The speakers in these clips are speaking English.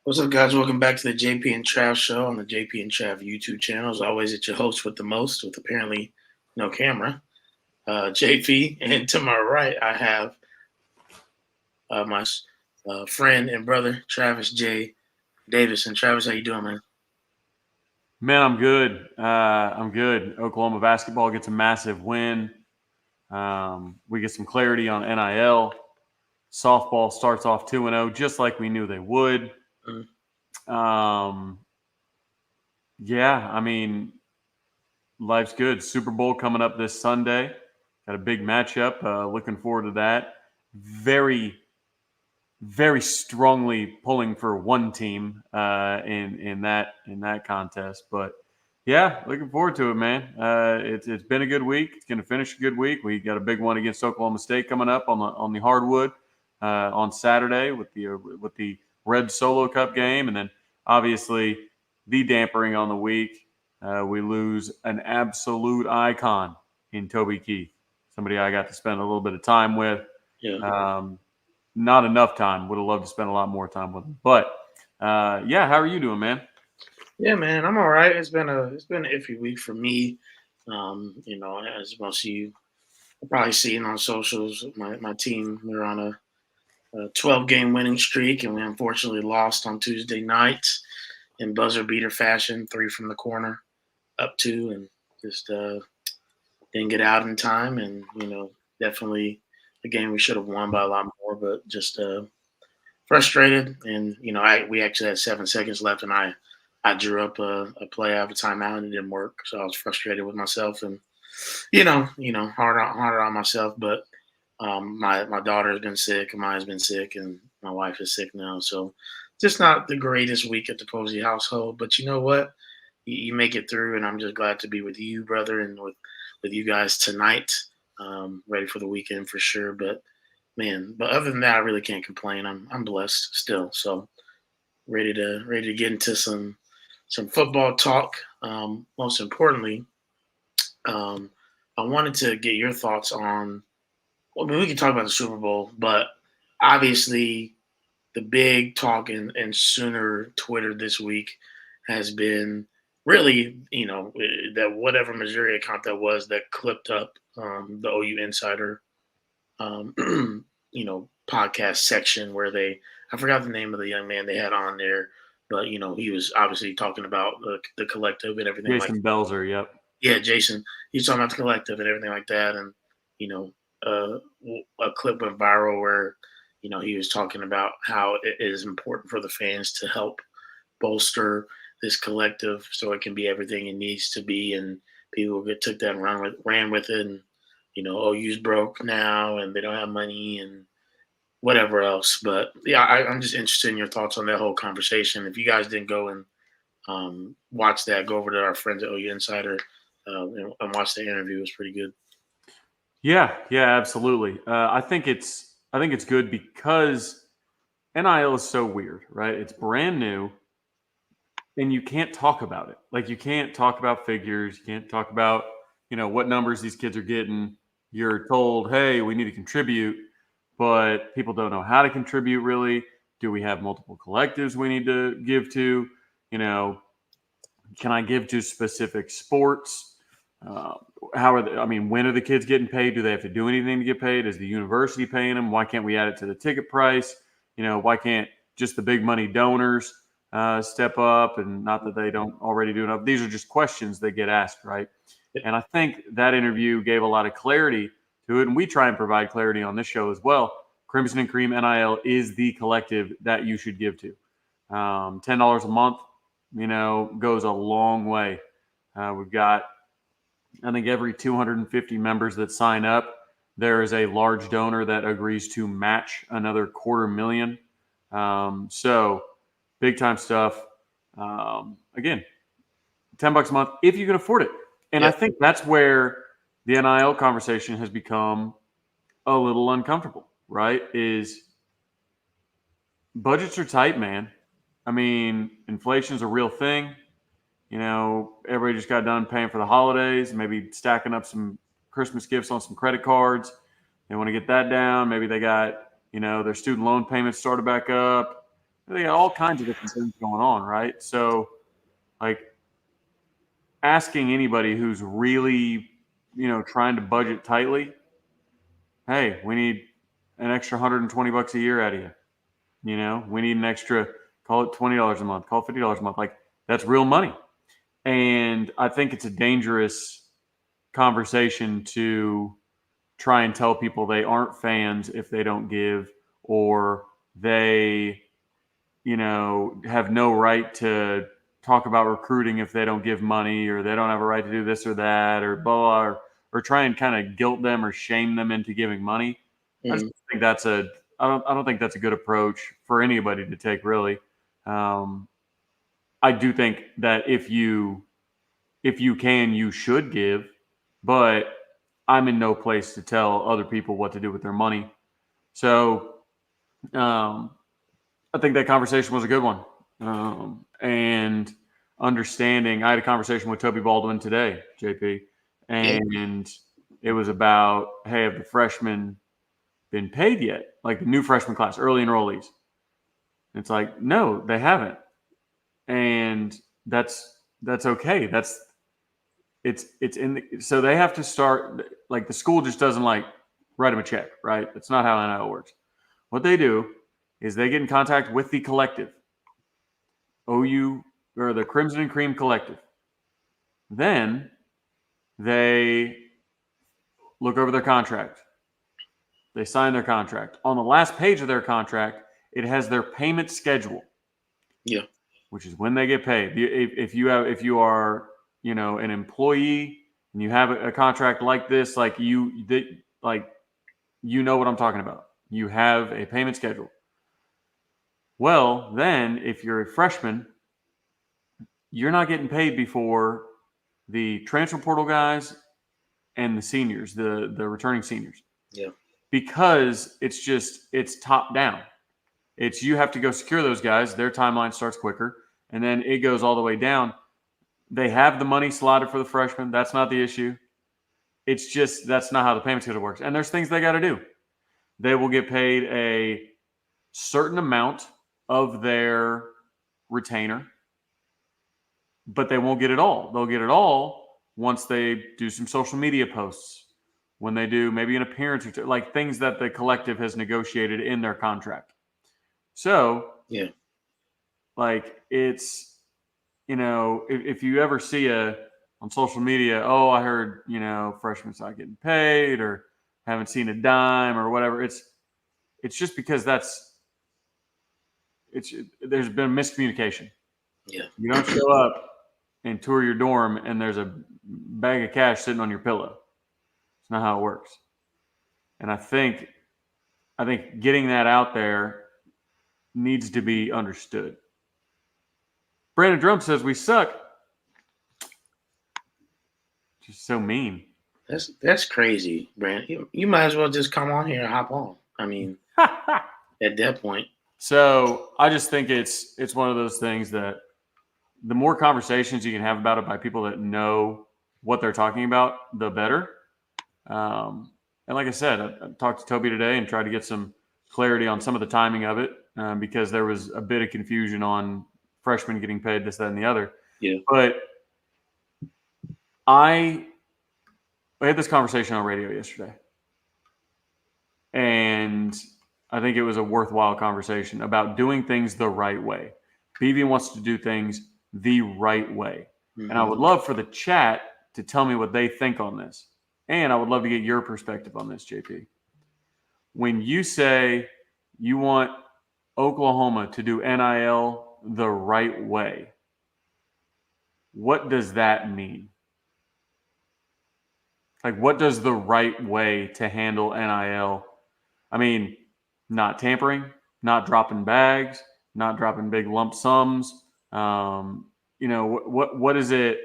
What's up, guys? Welcome back to the JP and Trav show on the JP and Trav YouTube channel. As always, it's your host with the most, with apparently no camera, JP. And to my right, I have my friend and brother, Travis J. Davis. And Travis, how you doing, man? Man, I'm good. I'm good. Oklahoma basketball gets a massive win. We get some clarity on NIL. Softball starts off 2-0, just like we knew they would. Mm. Um, yeah, I mean, life's good. Super Bowl coming up this Sunday. Got a big matchup. Looking forward to that. Very, very strongly pulling for one team in that contest, but yeah, looking forward to it, man. It's been a good week. It's going to finish a good week. We got a big one against Oklahoma State coming up on the hardwood on Saturday with the Red Solo Cup game, and then obviously the dampering on the week. We lose an absolute icon in Toby Keith, somebody I got to spend a little bit of time with. Yeah. Not enough time. Would have loved to spend a lot more time with him. But yeah, how are you doing, man? Yeah, man, I'm all right. It's been an iffy week for me. As most of you have probably seen on socials, my team, we're on a 12-game winning streak, and we unfortunately lost on Tuesday night in buzzer beater fashion, 3 from the corner, up 2, and just didn't get out in time. And definitely a game we should have won by a lot more, but just frustrated. And we actually had 7 seconds left, and I drew up a play out of a timeout, and it didn't work. So I was frustrated with myself, and harder on myself. But my daughter has been sick, Amaya's been sick, and my wife is sick now. So just not the greatest week at the Posey household. But you know what? You make it through, and I'm just glad to be with you, brother, and with you guys tonight. Ready for the weekend for sure. But man, other than that, I really can't complain. I'm blessed still. So ready to get into some football talk. Most importantly, um, I wanted to get your thoughts on. Well, I mean, we can talk about the Super Bowl, but obviously the big talk in Sooner Twitter this week has been really, that whatever Missouri account that was that clipped up the OU Insider, um, podcast section where I forgot the name of the young man they had on there, but he was obviously talking about the collective and everything like. Jason Belzer, yep. Yeah, Jason. He's talking about the collective and everything like that, and you know, a clip went viral where he was talking about how it is important for the fans to help bolster this collective so it can be everything it needs to be, and people took that and ran with it, and OU's broke now and they don't have money and whatever else. But yeah, I'm just interested in your thoughts on that whole conversation. If you guys didn't go and watch that, go over to our friends at OU Insider and watch the interview. It was pretty good. Yeah, absolutely. I think it's good because NIL is so weird, right? It's brand new, and you can't talk about it. Like you can't talk about figures. You can't talk about what numbers these kids are getting. You're told, hey, we need to contribute, but people don't know how to contribute really. Do we have multiple collectives we need to give to? You know, can I give to specific sports? Uh, how are I mean, when are the kids getting paid? Do they have to do anything to get paid? Is the university paying them? Why can't we add it to the ticket price? Why can't just the big money donors step up? And not that they don't already do enough. These are just questions that get asked, right? And I think that interview gave a lot of clarity to it. And we try and provide clarity on this show as well. Crimson and Cream NIL is the collective that you should give to. $10 a month, goes a long way. We've got, I think, every 250 members that sign up, there is a large donor that agrees to match another $250,000. So big time stuff. Again, $10 a month if you can afford it. And I think that's where the NIL conversation has become a little uncomfortable, right? Is budgets are tight, man. I mean, inflation is a real thing. Everybody just got done paying for the holidays, maybe stacking up some Christmas gifts on some credit cards. They want to get that down. Maybe they got, their student loan payments started back up. They got all kinds of different things going on, right? So, like, asking anybody who's really, trying to budget tightly, hey, we need an extra $120 a year out of you. We need an extra, call it $20 a month, call it $50 a month. Like, that's real money. And I think it's a dangerous conversation to try and tell people they aren't fans if they don't give, or they, have no right to talk about recruiting if they don't give money, or they don't have a right to do this or that, or blah, blah, or try and kind of guilt them or shame them into giving money. I just think I don't think that's a good approach for anybody to take, really. I do think that if you can, you should give, but I'm in no place to tell other people what to do with their money. So I think that conversation was a good one. And understanding, I had a conversation with Toby Baldwin today, JP, and it was about, hey, have the freshmen been paid yet? Like the new freshman class, early enrollees. It's like, no, they haven't. And that's okay. It's in so they have to start, like, the school just doesn't like write them a check, right? That's not how NIL works. What they do is they get in contact with the collective, OU, or the Crimson and Cream collective. Then they look over their contract. They sign their contract. On the last page of their contract, it has their payment schedule. Yeah. Which is when they get paid. If you are, an employee and you have a contract like this, like you know what I'm talking about. You have a payment schedule. Well, then if you're a freshman, you're not getting paid before the transfer portal guys and the seniors, the returning seniors. Yeah. Because it's top down. It's, you have to go secure those guys. Their timeline starts quicker, and then it goes all the way down. They have the money slotted for the freshmen. That's not the issue. It's just, that's not how the payment schedule works. And there's things they got to do. They will get paid a certain amount of their retainer, but they won't get it all. They'll get it all once they do some social media posts, when they do maybe an appearance or two, like things that the collective has negotiated in their contract. So, yeah, like, it's, if you ever see on social media, oh, I heard, freshmen not getting paid, or haven't seen a dime or whatever, it's just because there's been miscommunication. Yeah. You don't show up and tour your dorm and there's a bag of cash sitting on your pillow. It's not how it works. And I think getting that out there needs to be understood. Brandon Drum says we suck. Just so mean. That's crazy, Brandon. You might as well just come on here and hop on. I mean, at that point. So I just think it's one of those things that the more conversations you can have about it by people that know what they're talking about, the better. And like I said, I talked to Toby today and tried to get some clarity on some of the timing of it, because there was a bit of confusion on freshmen getting paid this, that, and the other. Yeah. But I had this conversation on radio yesterday, and I think it was a worthwhile conversation about doing things the right way. BV wants to do things the right way. Mm-hmm. And I would love for the chat to tell me what they think on this. And I would love to get your perspective on this, JP. When you say you want Oklahoma to do NIL the right way, what does that mean? Like, what does the right way to handle NIL? I mean, not tampering, not dropping bags, not dropping big lump sums. What is it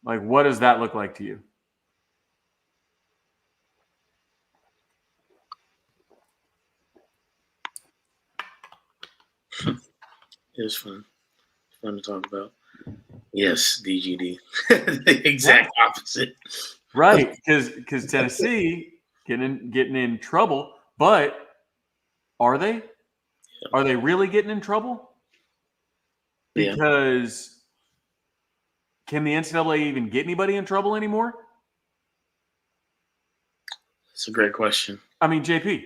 like? What does that look like to you? It was fun. Fun to talk about. Yes, DGD. The exact opposite. Right, because Tennessee getting in trouble, but are they? Are they really getting in trouble? Yeah. Because can the NCAA even get anybody in trouble anymore? It's a great question. I mean, JP,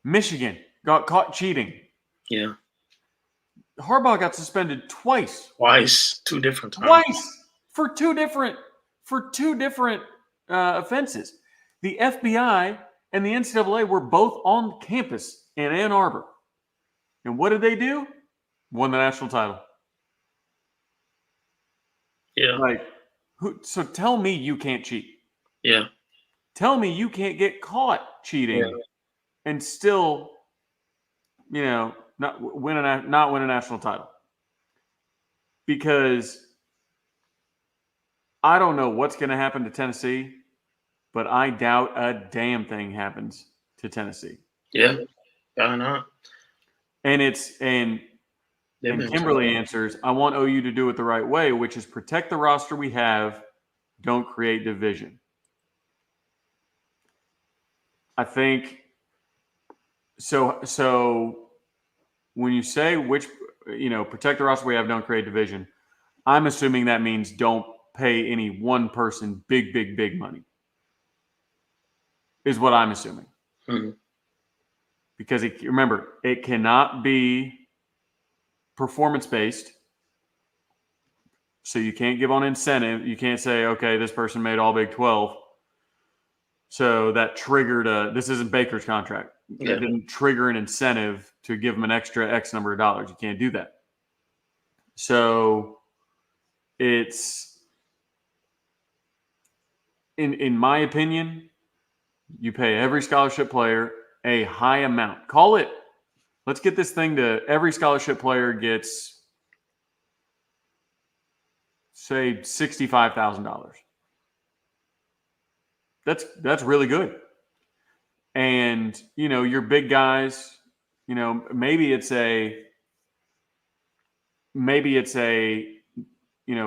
Michigan got caught cheating. Yeah. Harbaugh got suspended twice. Twice, 2 different times. Twice for two different offenses. The FBI and the NCAA were both on campus in Ann Arbor. And what did they do? Won the national title. Yeah. Like, so tell me you can't cheat. Yeah. Tell me you can't get caught cheating and still, not win a national title. Because I don't know what's going to happen to Tennessee, but I doubt a damn thing happens to Tennessee. Yeah. Why not? And They've been Kimberly answers, I want OU to do it the right way, which is protect the roster we have, don't create division. I think so when you say protect the roster we have, don't create division, I'm assuming that means don't pay any one person big money. Is what I'm assuming. Mm-hmm. Because remember, it cannot be performance-based. So you can't give on incentive. You can't say, okay, this person made all Big 12. So that triggered this isn't Baker's contract. Yeah. It didn't trigger an incentive to give them an extra X number of dollars. You can't do that. So it's, in my opinion, you pay every scholarship player a high amount. Call it, let's get this thing to every scholarship player gets, say, $65,000. That's really good. And, your big guys, maybe it's a,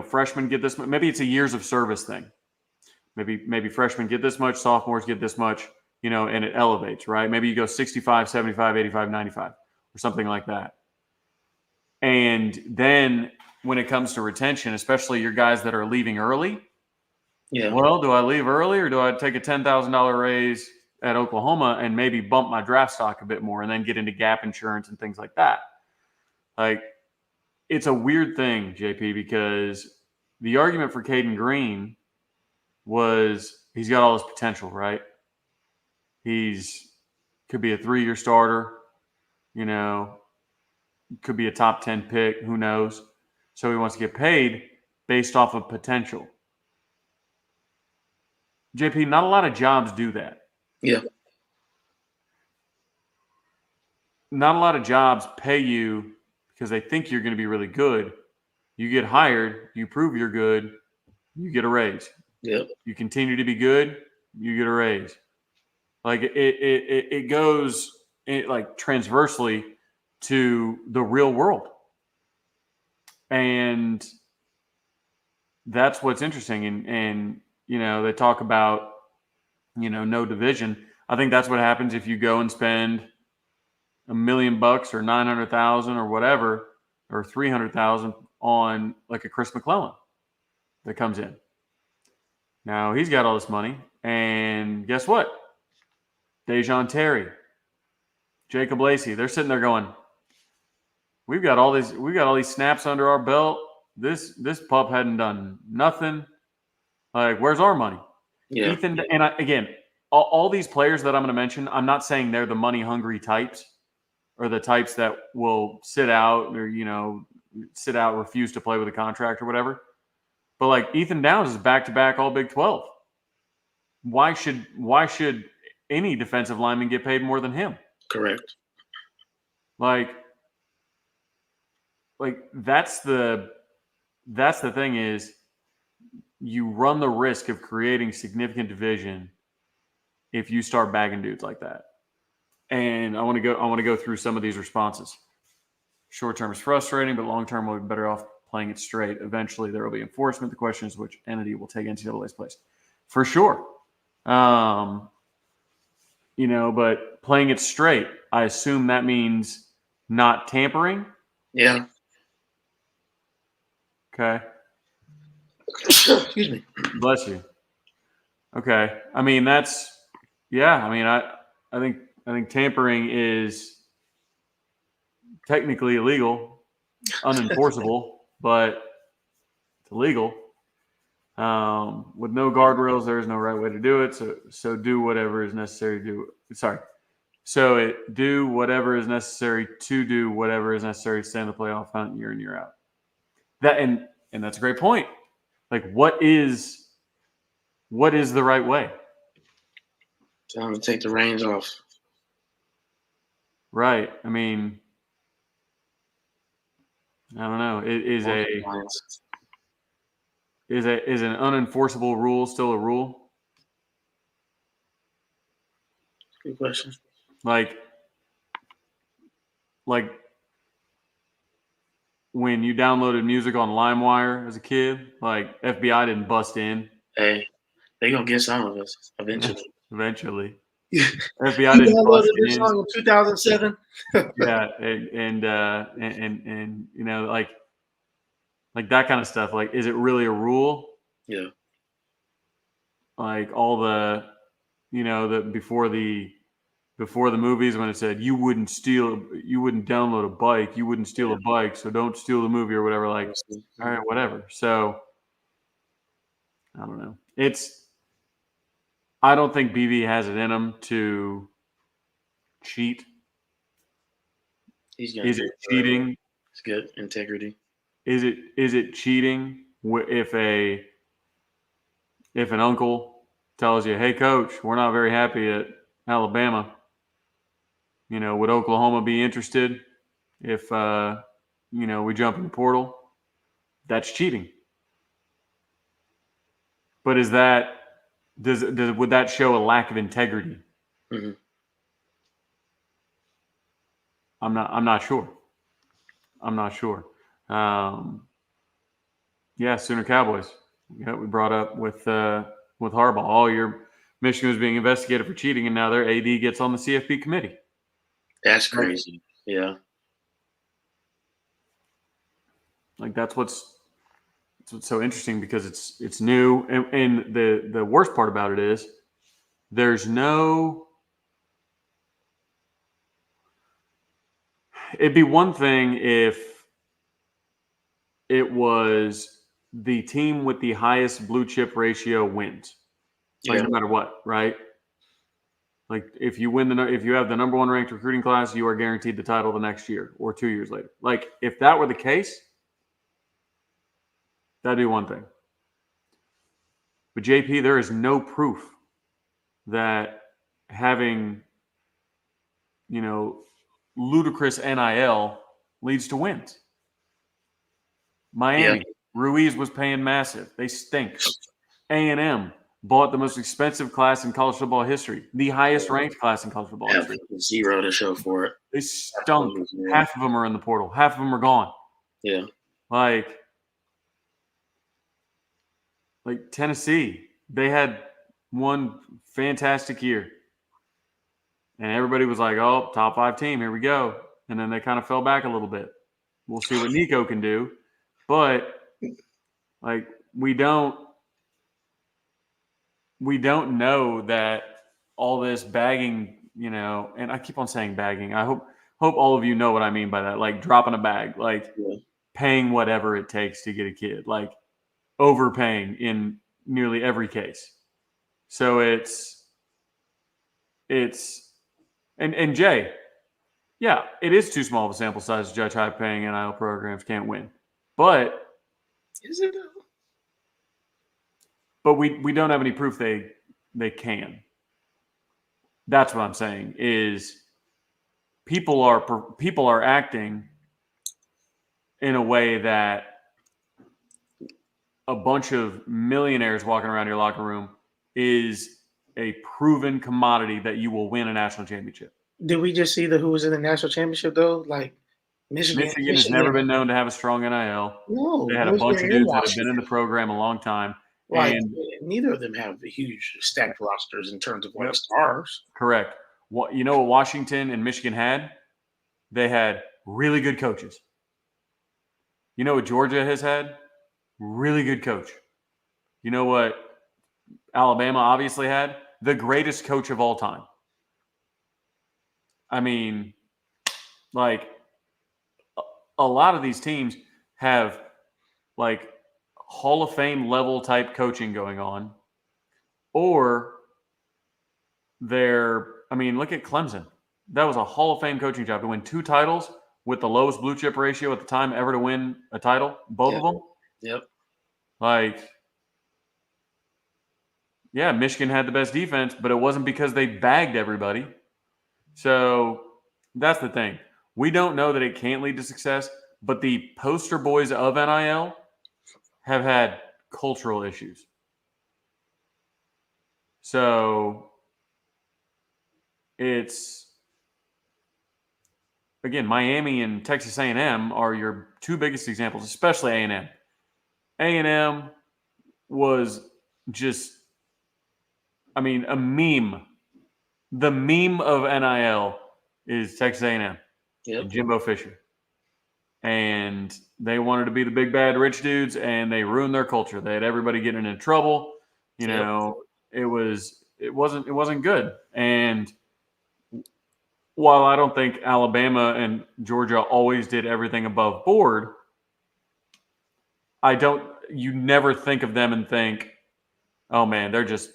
freshmen get this, maybe it's a years of service thing. Maybe freshmen get this much, sophomores get this much, and it elevates, right? Maybe you go 65, 75, 85, 95 or something like that. And then when it comes to retention, especially your guys that are leaving early, well, do I leave early or do I take a $10,000 raise at Oklahoma and maybe bump my draft stock a bit more and then get into gap insurance and things like that? Like, it's a weird thing, JP, because the argument for Caden Green was he's got all this potential, right? Could be a 3-year starter, could be a top 10 pick, who knows? So he wants to get paid based off of potential. JP, not a lot of jobs do that. Yeah. Not a lot of jobs pay you because they think you're going to be really good. You get hired, you prove you're good, you get a raise. Yep. You continue to be good, you get a raise. Like it goes like transversely to the real world. And that's what's interesting. And they talk about, no division. I think that's what happens if you go and spend $1 million or 900,000 or whatever, or 300,000 on like a Chris McClellan that comes in. Now he's got all this money, and guess what? Dejon Terry, Jacob Lacey, they're sitting there going, we've got all these snaps under our belt. This pup hadn't done nothing. Like, where's our money? Yeah. Ethan, and again, all these players that I'm going to mention, I'm not saying they're the money hungry types or the types that will sit out or, refuse to play with a contract or whatever. But like Ethan Downs is back-to-back all Big 12. Why should any defensive lineman get paid more than him? Correct. Like that's the thing is you run the risk of creating significant division if you start bagging dudes like that. And I want to go through some of these responses. Short term is frustrating, but long term we'll be better off playing it straight. Eventually there will be enforcement. The question is which entity will take NCAA's place. For sure. But playing it straight, I assume that means not tampering. Yeah. Okay. Excuse me. Bless you. Okay. I mean, that's yeah. I mean, I think tampering is technically illegal, unenforceable, but it's illegal. With no guardrails, there is no right way to do it. So do whatever is necessary to do. Sorry. So do whatever is necessary to do whatever is necessary to stay in the playoff hunt year in, year out. That and that's a great point. Like, what is the right way? Time to take the reins off. Right. I mean, I don't know. It is is an unenforceable rule still a rule? Good question. Like when you downloaded music on LimeWire as a kid, like FBI didn't bust in. Hey, they gonna get some of us eventually. Eventually. You FBI didn't bust downloaded this in. song in 2007. Yeah, and you know, like that kind of stuff. Like, is it really a rule? Yeah. Like all the, you know, before the movies when it said you wouldn't download a bike, you wouldn't steal a bike, so don't steal the movie or whatever. Like, all right, whatever. So I don't know. I don't think BB has it in him to cheat. He's gonna Is do it it. cheating? It's good integrity. Is it cheating if an uncle tells you, "Hey, coach, we're not very happy at Alabama. You know, would Oklahoma be interested if you know, we jump in the portal?" That's cheating. But is that would that show a lack of integrity? Mm-hmm. I'm not sure. I'm not sure. Yeah, Sooner Cowboys. Yeah, we brought up with Harbaugh. All your Michigan was being investigated for cheating, and now their AD gets on the CFP committee. That's crazy. Yeah. Like that's what's so interesting because it's new, and the worst part about it is there's no. It'd be one thing if it was the team with the highest blue chip ratio wins, like Yeah. no matter what, right? Like if you if you have the number one ranked recruiting class, you are guaranteed the title the next year or 2 years later. Like if that were the case, that'd be one thing. But JP, there is no proof that having, you know, ludicrous NIL leads to wins. Miami, Ruiz was paying massive. They stink. A&M bought the most expensive class in college football history, the highest ranked class in college football history. Zero to show for it. They stunk. Half of them are in the portal. Half of them are gone. Yeah. Like Tennessee, they had one fantastic year. And everybody was like, oh, top 5 team, here we go. And then they kind of fell back a little bit. We'll see what Nico can do. But like we don't know that all this bagging, you know, and I keep on saying bagging. I hope all of you know what I mean by that. Like dropping a bag, like paying whatever it takes to get a kid, like overpaying in nearly every case. So it's and Jay, yeah, it is too small of a sample size to judge high paying NIL programs can't win. But is it? But we don't have any proof they can. That's what I'm saying is people are acting in a way that a bunch of millionaires walking around your locker room is a proven commodity that you will win a national championship. Did we just see who was in the national championship though? Like Michigan has never been known to have a strong NIL. No, they had a bunch of dudes that have been in the program a long time. Right. And neither of them have huge stacked rosters in terms of stars. Correct. You know what Washington and Michigan had? They had really good coaches. You know what Georgia has had? Really good coach. You know what Alabama obviously had? The greatest coach of all time. I mean, like, a lot of these teams have like Hall of Fame level type coaching going on, or look at Clemson. That was a Hall of Fame coaching job to win 2 titles with the lowest blue chip ratio at the time ever to win a title, both Yep. of them. Yep. Like, yeah, Michigan had the best defense, but it wasn't because they bagged everybody. So that's the thing. We don't know that it can't lead to success, but the poster boys of NIL have had cultural issues. So it's, again, Miami and Texas A&M are your 2 biggest examples, especially A&M. A&M was just, a meme. The meme of NIL is Texas A&M Yep. and Jimbo Fisher. And they wanted to be the big bad rich dudes, and they ruined their culture. They had everybody getting in trouble. You know, it wasn't good. And while I don't think Alabama and Georgia always did everything above board, you never think of them and think, oh man, they're just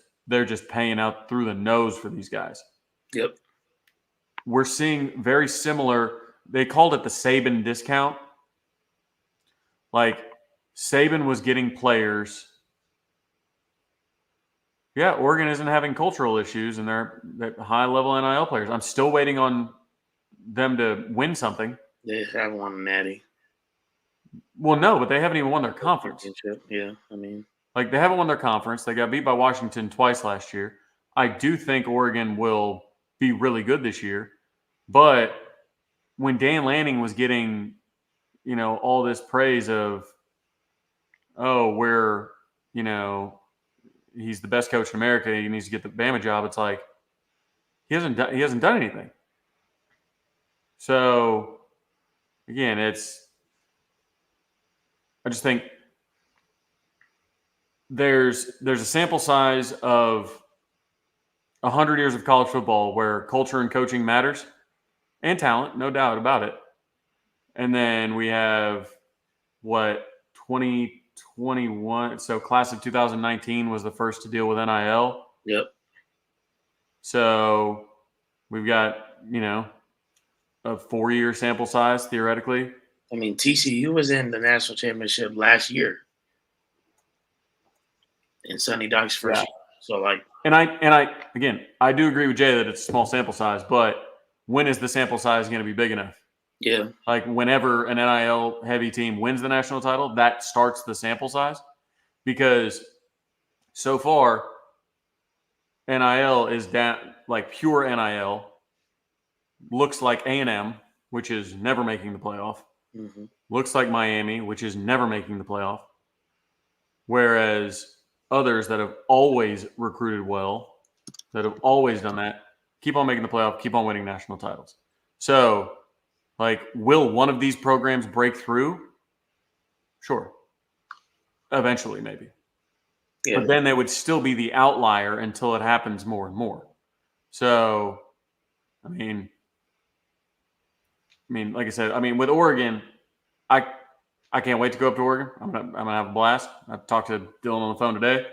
paying out through the nose for these guys. Yep. We're seeing very similar. They called it the Saban discount. Like, Saban was getting players. Yeah, Oregon isn't having cultural issues, and they're high-level NIL players. I'm still waiting on them to win something. They haven't won a natty. Well, no, but they haven't even won their conference. Yeah, like, they haven't won their conference. They got beat by Washington twice last year. I do think Oregon will be really good this year, but when Dan Lanning was getting, all this praise of, oh, he's the best coach in America, he needs to get the Bama job, it's like he hasn't done anything. So again, I just think there's a sample size of 100 years of college football where culture and coaching matters, and talent, no doubt about it. And then we have 2021. So class of 2019 was the first to deal with NIL. Yep. So we've got, a 4-year sample size theoretically. TCU was in the national championship last year in Sonny Dykes' first year. So and I do agree with Jay that it's a small sample size, but when is the sample size going to be big enough? Yeah. Like, whenever an NIL heavy team wins the national title, that starts the sample size, because so far NIL is down. Like, pure NIL looks like A&M, which is never making the playoff. Mm-hmm. Looks like Miami, which is never making the playoff. Whereas others that have always recruited well, that have always done that, keep on making the playoff, keep on winning national titles. So, will one of these programs break through? Sure. Eventually, maybe. Yeah. But then they would still be the outlier until it happens more and more. So, like I said, with Oregon, I can't wait to go up to Oregon. I'm gonna have a blast. I talked to Dylan on the phone today,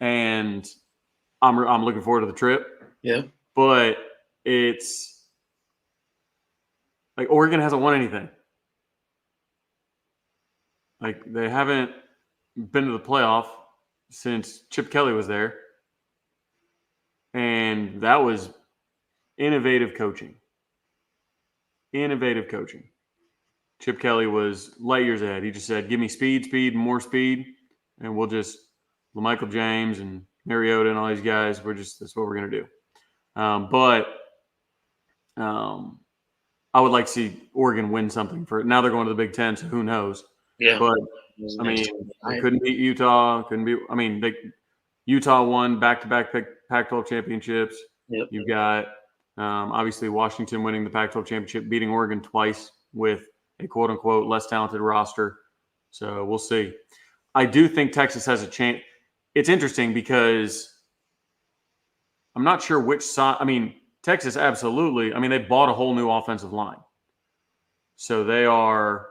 and I'm looking forward to the trip. Yeah. But it's like Oregon hasn't won anything. Like, they haven't been to the playoff since Chip Kelly was there. And that was innovative coaching. Chip Kelly was light years ahead. He just said, give me speed, more speed, and we'll just – Michael James and Mariota and all these guys, that's what we're going to do. But I would like to see Oregon win something for – now they're going to the Big Ten, so who knows. Yeah. But, they couldn't beat Utah. Utah won back-to-back Pac-12 championships. Yep. You've got obviously Washington winning the Pac-12 championship, beating Oregon twice with a quote unquote less talented roster. So we'll see. I do think Texas has a chance. It's interesting because I'm not sure which side. I mean, Texas absolutely. I mean, they bought a whole new offensive line. So they are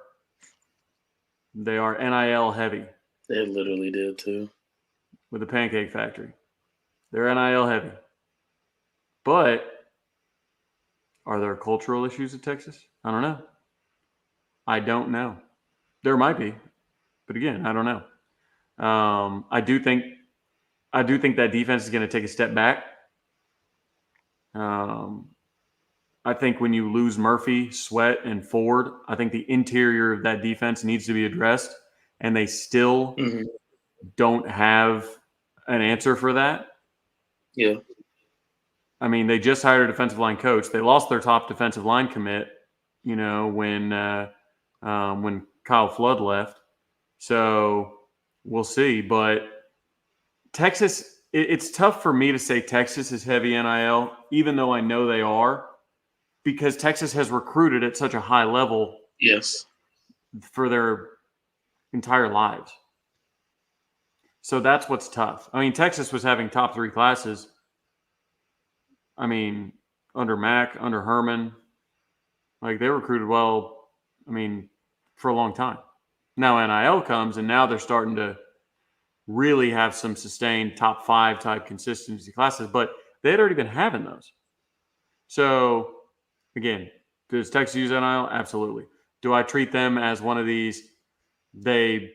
NIL heavy. They literally did too. With the Pancake Factory. They're NIL heavy. But are there cultural issues in Texas? I don't know. I don't know. There might be, but again, I don't know. I do think that defense is going to take a step back. I think when you lose Murphy, Sweat, and Ford, I think the interior of that defense needs to be addressed, and they still don't have an answer for that. Yeah. I mean, they just hired a defensive line coach. They lost their top defensive line commit, when Kyle Flood left. So we'll see. But Texas, it's tough for me to say Texas is heavy NIL, even though I know they are, because Texas has recruited at such a high level. Yes. For their entire lives. So that's what's tough. I mean, Texas was having top 3 classes. I mean, under Mack, under Herman, like they recruited well, I mean, for a long time. Now NIL comes and now they're starting to really have some sustained top 5 type consistency classes, but they had already been having those. So again, does Texas use NIL? Absolutely. Do I treat them as one of these, they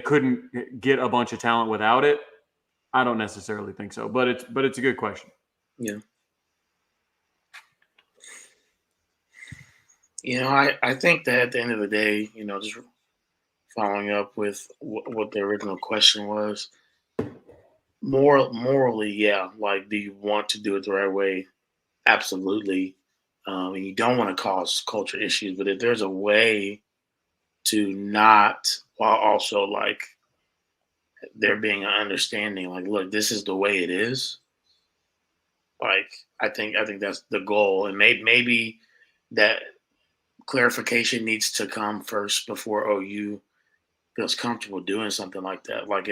couldn't get a bunch of talent without it? I don't necessarily think so, but it's a good question. Yeah. I think that at the end of the day, just following up with what the original question was, morally, yeah. Like, do you want to do it the right way? Absolutely. And you don't want to cause culture issues, but if there's a way to not, while also like there being an understanding, like, look, this is the way it is. Like, I think that's the goal, and maybe that clarification needs to come first before OU feels comfortable doing something like that. Like,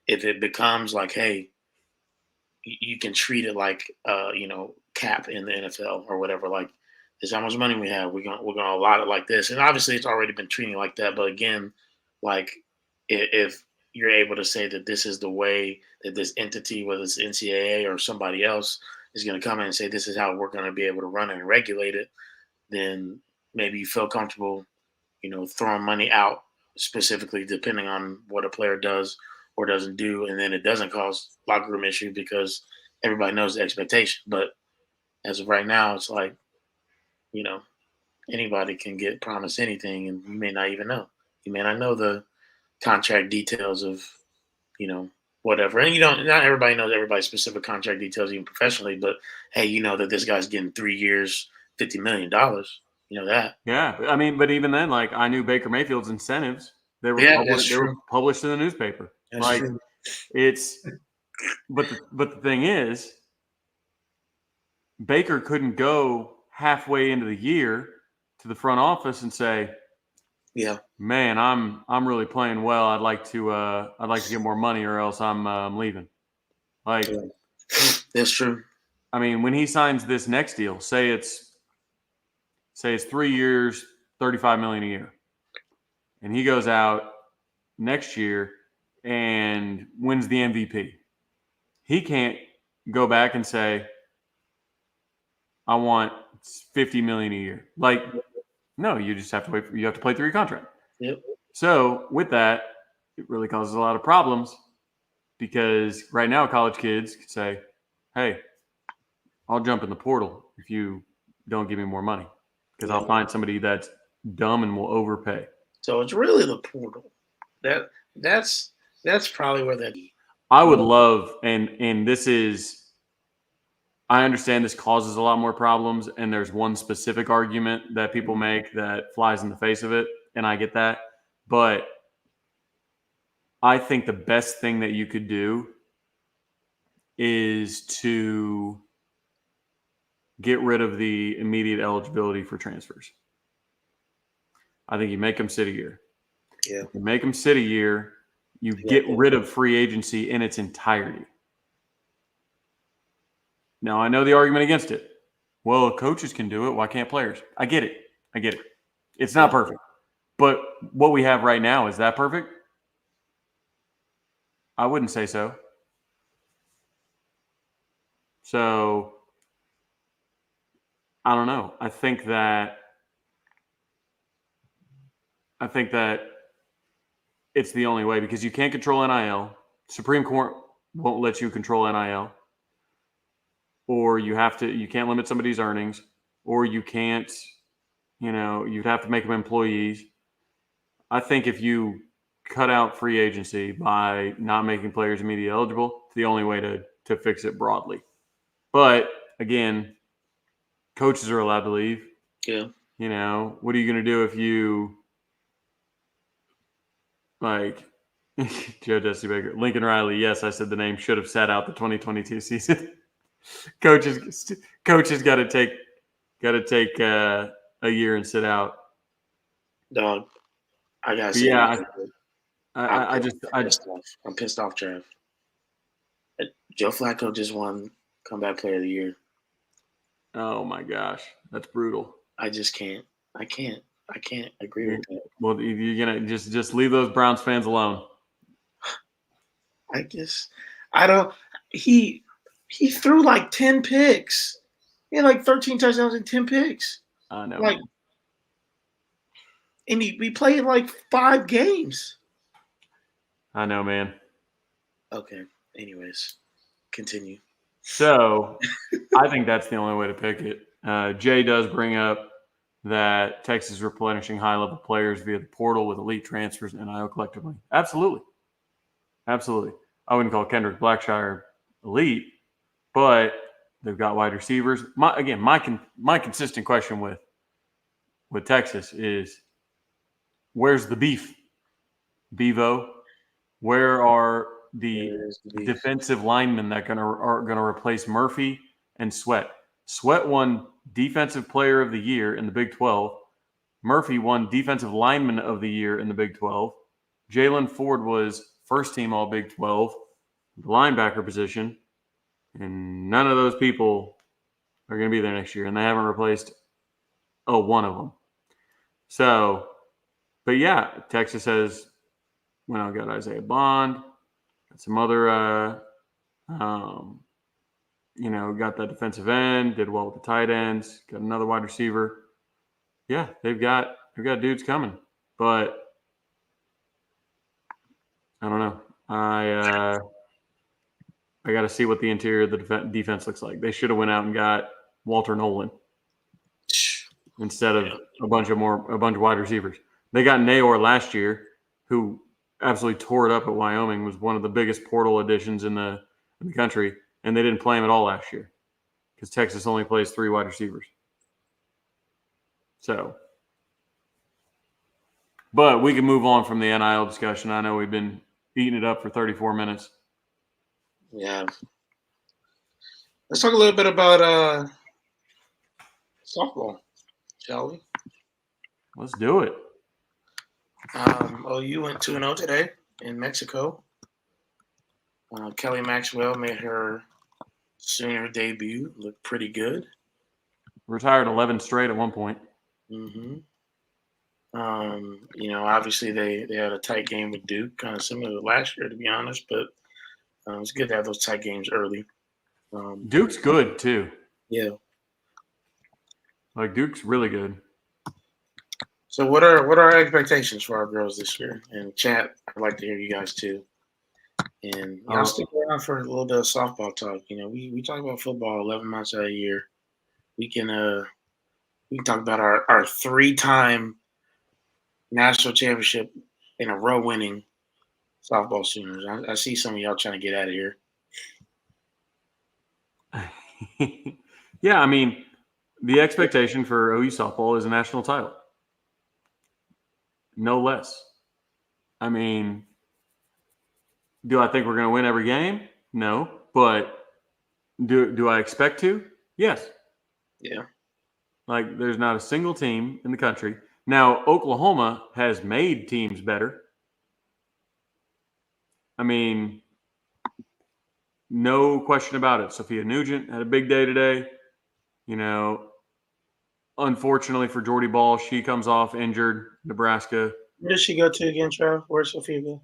if it becomes like, hey, you can treat it like cap in the NFL or whatever. Like, this is how much money we have. We're gonna allot it like this, and obviously it's already been treating like that. But again, like, if you're able to say that this is the way that this entity, whether it's NCAA or somebody else, is going to come in and say this is how we're going to be able to run it and regulate it, then maybe you feel comfortable, throwing money out specifically depending on what a player does or doesn't do, and then it doesn't cause locker room issue because everybody knows the expectation. But as of right now, it's like, you know, anybody can get promised anything, and you may not even know. You may not know the contract details of, whatever. And not everybody knows everybody's specific contract details, even professionally. But hey, you know that this guy's getting 3 years, $50 million. You know that. Yeah, I mean, but even then, like I knew Baker Mayfield's incentives. They were Yeah, that's they were true. published in the newspaper. That's Like true. it's, but the thing is, Baker couldn't go halfway into the year to the front office and say, Yeah, "Man, I'm really playing well. I'd like to get more money, or else I'm leaving." Like, yeah. That's true. I mean, when he signs this next deal, say it's 3 years, $35 million a year, and he goes out next year and wins the MVP, he can't go back and say, "I want $50 million a year." Like, no, you just have to wait. You have to play through your contract. Yep. So with that, it really causes a lot of problems because right now college kids could say, "Hey, I'll jump in the portal if you don't give me more money because Yeah. I'll find somebody that's dumb and will overpay." So it's really the portal. That's probably where that. I would love, and this is, I understand this causes a lot more problems, and there's one specific argument that people make that flies in the face of it, and I get that. But I think the best thing that you could do is to get rid of the immediate eligibility for transfers. I think you make them sit a year. Yeah. You make them sit a year. You Yeah. get rid of free agency in its entirety. Now, I know the argument against it. Well, coaches can do it. Why can't players? I get it. It's not perfect. But what we have right now, is that perfect? I wouldn't say so. So, I don't know. I think that it's the only way because you can't control NIL. Supreme Court won't let you control NIL. Or you can't limit somebody's earnings, or you can't, you'd have to make them employees. I think if you cut out free agency by not making players immediately eligible, it's the only way to fix it broadly. But again, coaches are allowed to leave. Yeah. What are you going to do if you Joe Jesse Baker, Lincoln Riley? Yes, I said the name should have sat out the 2022 season. coaches got to take a year and sit out. Dog, I gotta say, I'm pissed off, Trav. Joe Flacco just won Comeback Player of the Year. Oh my gosh, that's brutal. I just can't. I can't agree with that. Well, you're gonna just leave those Browns fans alone. I don't. He threw like 10 picks. He had like 13 touchdowns and 10 picks. I know. Like, and we played like 5 games. I know, man. Okay. Anyways, continue. So, I think that's the only way to pick it. Jay does bring up that Texas is replenishing high-level players via the portal with elite transfers and NIL collectively. Absolutely. I wouldn't call Kendrick Blackshire elite, but they've got wide receivers. My consistent question with Texas is, where's the beef? Bevo, where are the defensive linemen that are going to replace Murphy and Sweat? Sweat won Defensive Player of the Year in the Big 12. Murphy won Defensive Lineman of the Year in the Big 12. Jalen Ford was first team All Big 12, the linebacker position, and none of those people are going to be there next year, and they haven't replaced one of them. So, but yeah, Texas has, got Isaiah Bond, got some other, got that defensive end, did well with the tight ends, got another wide receiver. Yeah, they've got dudes coming, but I don't know. I got to see what the interior of the defense looks like. They should have went out and got Walter Nolan instead of a bunch of wide receivers. They got Nayor last year, who absolutely tore it up at Wyoming, was one of the biggest portal additions in the country, and they didn't play him at all last year because Texas only plays 3 wide receivers. So, but we can move on from the NIL discussion. I know we've been eating it up for 34 minutes. Yeah. Let's talk a little bit about softball, shall we? Let's do it. OU went 2-0 today in Mexico. Kelly Maxwell made her senior debut. Looked pretty good. Retired 11 straight at one point. Mm-hmm. Obviously they had a tight game with Duke, kind of similar to last year, to be honest. But it's good to have those tight games early. Duke's good too. Yeah. Duke's really good. So what are our expectations for our girls this year? And chat, I'd like to hear you guys too. And I'll stick around for a little bit of softball talk. We talk about football 11 months out of the year. We can talk about our 3-time national championship in a row winning softball Sooners. I see some of y'all trying to get out of here. Yeah, I mean, the expectation for OU softball is a national title. No less. I mean, do I think we're going to win every game? No. But do I expect to? Yes. Yeah. There's not a single team in the country. Now, Oklahoma has made teams better. I mean, no question about it. Sophia Nugent had a big day today. You know, unfortunately for Jordy Ball, she comes off injured. Nebraska, Where did she go to again, Trav? Where's Sophia go?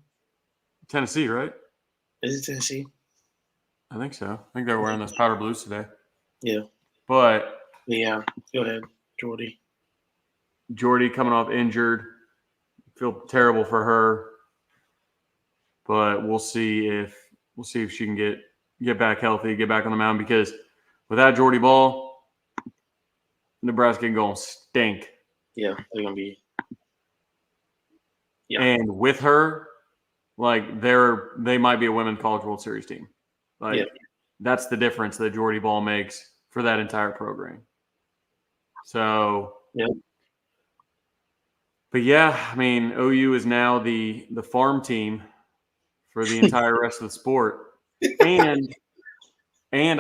Tennessee, right? Is it Tennessee? I think so. I think they're wearing those powder blues today. Yeah. But Yeah. Go ahead, Jordy. Jordy coming off injured. Feel terrible for her. But we'll see if she can get back healthy, get back on the mound, because without Jordy Ball, Nebraska can go and stink. Yeah, they're gonna be. Yeah. And with her, like they might be a women's college World Series team. Like that's the difference that Jordy Ball makes for that entire program. So but yeah, I mean, OU is now the farm team for the entire rest of the sport. And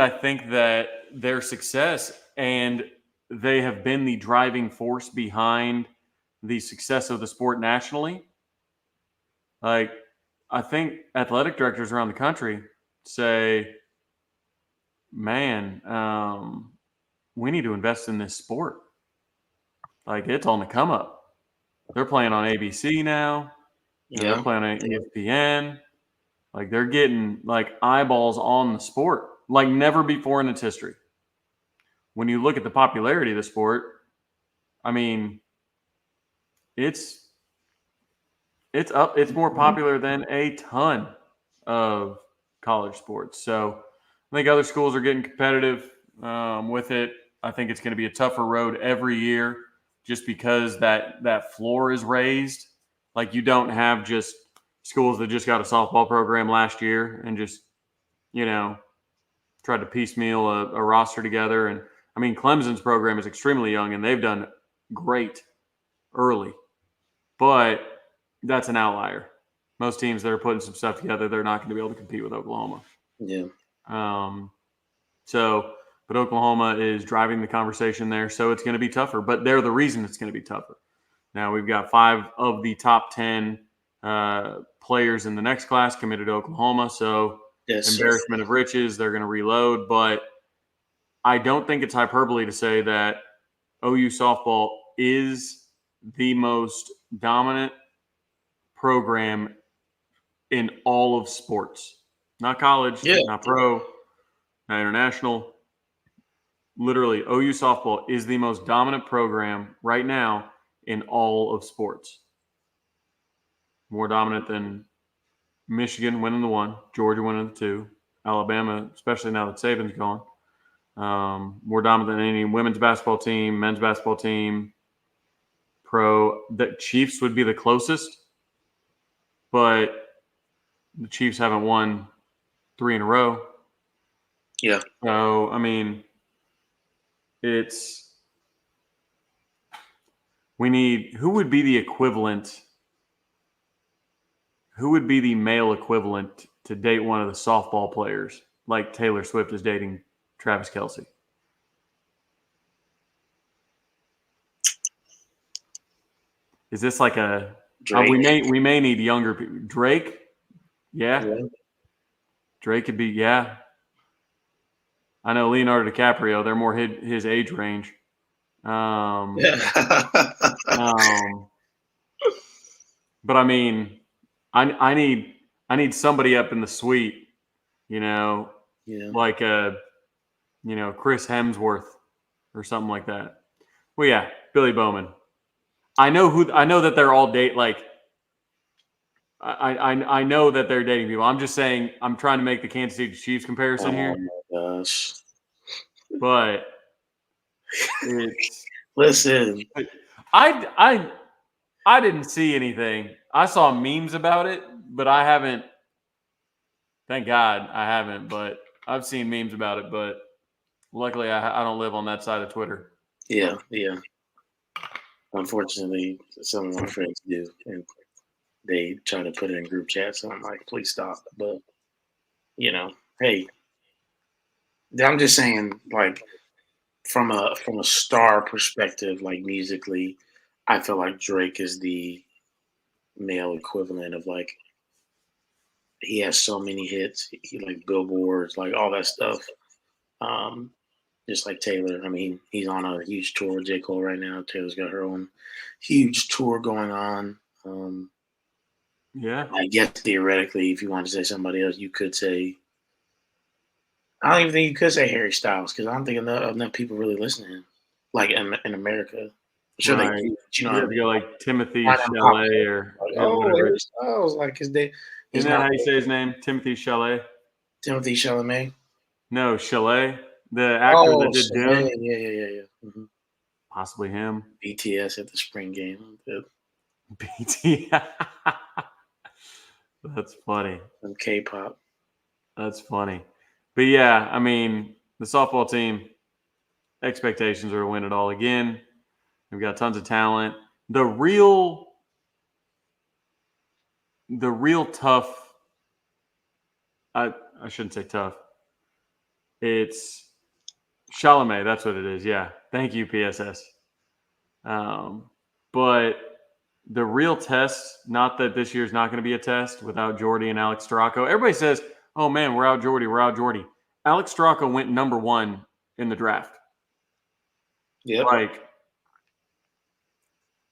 I think that their success, and they have been the driving force behind the success of the sport nationally. Like, I think athletic directors around the country say, man, we need to invest in this sport. Like, it's on the come up. They're playing on ABC now. They're playing on ESPN. Like, they're getting, like, eyeballs on the sport like never before in its history. When you look at the popularity of the sport, I mean, it's up. It's more popular than a ton of college sports. So I think other schools are getting competitive with it. I think it's going to be a tougher road every year, just because that floor is raised. Like, you don't have just schools that just got a softball program last year and just, tried to piecemeal a roster together. And I mean, Clemson's program is extremely young, and they've done great early, but that's an outlier. Most teams that are putting some stuff together, they're not going to be able to compete with Oklahoma. Yeah. But Oklahoma is driving the conversation there, so it's going to be tougher. But they're the reason it's going to be tougher. Now, we've got 5 of the top 10 players in the next class committed to Oklahoma, so embarrassment of riches. They're going to reload, but I don't think it's hyperbole to say that OU softball is the most dominant program in all of sports. Not college, not pro, not international. Literally, OU softball is the most dominant program right now in all of sports. More dominant than Michigan winning the 1, Georgia winning the 2, Alabama, especially now that Saban's gone. More dominant than any women's basketball team, men's basketball team, pro. The Chiefs would be the closest, but the Chiefs haven't won 3 in a row. Yeah. So, I mean, who would be the equivalent? Who would be the male equivalent to date one of the softball players like Taylor Swift is dating Travis Kelce? Is this like a Drake? We may need younger people. Drake? Yeah. Drake could be, yeah. I know Leonardo DiCaprio, they're more his age range. But I mean, I need somebody up in the suite, like Chris Hemsworth or something like that. Well, yeah, Billy Bowman. I know that they're all date like. I know that they're dating people. I'm just saying I'm trying to make the Kansas City Chiefs comparison here. Oh my gosh! But it's listen. I didn't see anything. I saw memes about it, but I haven't. Thank God I haven't. But I've seen memes about it. But luckily, I don't live on that side of Twitter. Yeah. Unfortunately, some of my friends do, and they try to put it in group chats. So I'm like, please stop. But hey, I'm just saying, like, from a star perspective, like musically, I feel like Drake is the male equivalent of like he has so many hits, he like billboards, like all that stuff. Um, just like Taylor. I mean, he's on a huge tour with J. Cole right now. Taylor's got her own huge tour going on. Yeah. I guess theoretically, if you want to say somebody else, you could say I don't even think you could say Harry Styles because I don't think enough people really listen to him, like in America. I'm sure they Right. do, but you know You what I have to go mean. like Timothy Not them pop Chalet or like, yeah, oh, whatever. Harry Styles, like he's Isn't that not how you say his name? Timothy Chalet? Timothy Chalamet. No, Chalet, the actor that Oh, did shit. Yeah, Dune. yeah. Possibly him. BTS at the spring game. BT. That's funny. Some K-pop. That's funny. But yeah, I mean, the softball team expectations are to win it all again. We've got tons of talent. The real tough. I shouldn't say tough. It's Chalamet. That's what it is. Yeah. Thank you, PSS. Um, but the real test, not that this year's not going to be a test without Jordy and Alex Storako. Everybody says, oh man, we're out Jordy. We're out Jordy. Alex Storako went number 1 in the draft. Yep. Like,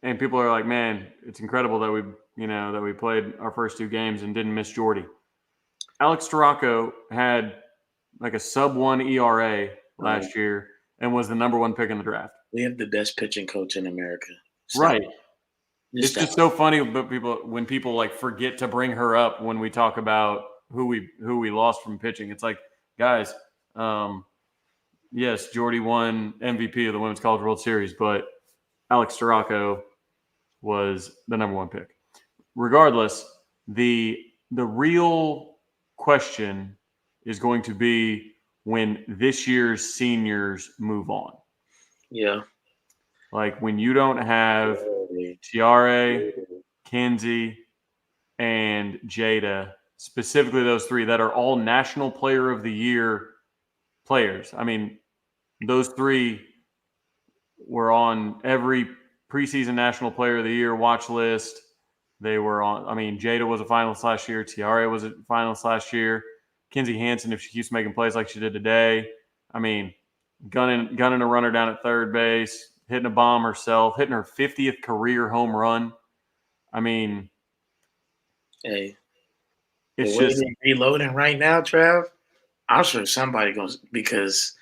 and people are like, man, it's incredible that we played our first 2 games and didn't miss Jordy. Alex Storako had like a sub-1 ERA last year and was the number 1 pick in the draft. We have the best pitching coach in America. Right. It's Stop. just so funny, but when people like forget to bring her up when we talk about who we lost from pitching. It's like, guys, yes, Jordy won MVP of the Women's College World Series, but Alex Storako was the number 1 pick. Regardless, the real question is going to be when this year's seniors move on. Yeah. Like when you don't have Tiare, Kenzie, and Jada, specifically those 3 that are all National Player of the Year players. I mean, those 3 were on every preseason National Player of the Year watch list. They were on. I mean, Jada was a finalist last year. Tiare was a finalist last year. Kenzie Hansen, if she keeps making plays like she did today, I mean, gunning a runner down at third base, hitting a bomb herself, hitting her 50th career home run. I mean, Hey, it's the way just they're reloading right now, Trav, I'm sure somebody goes because,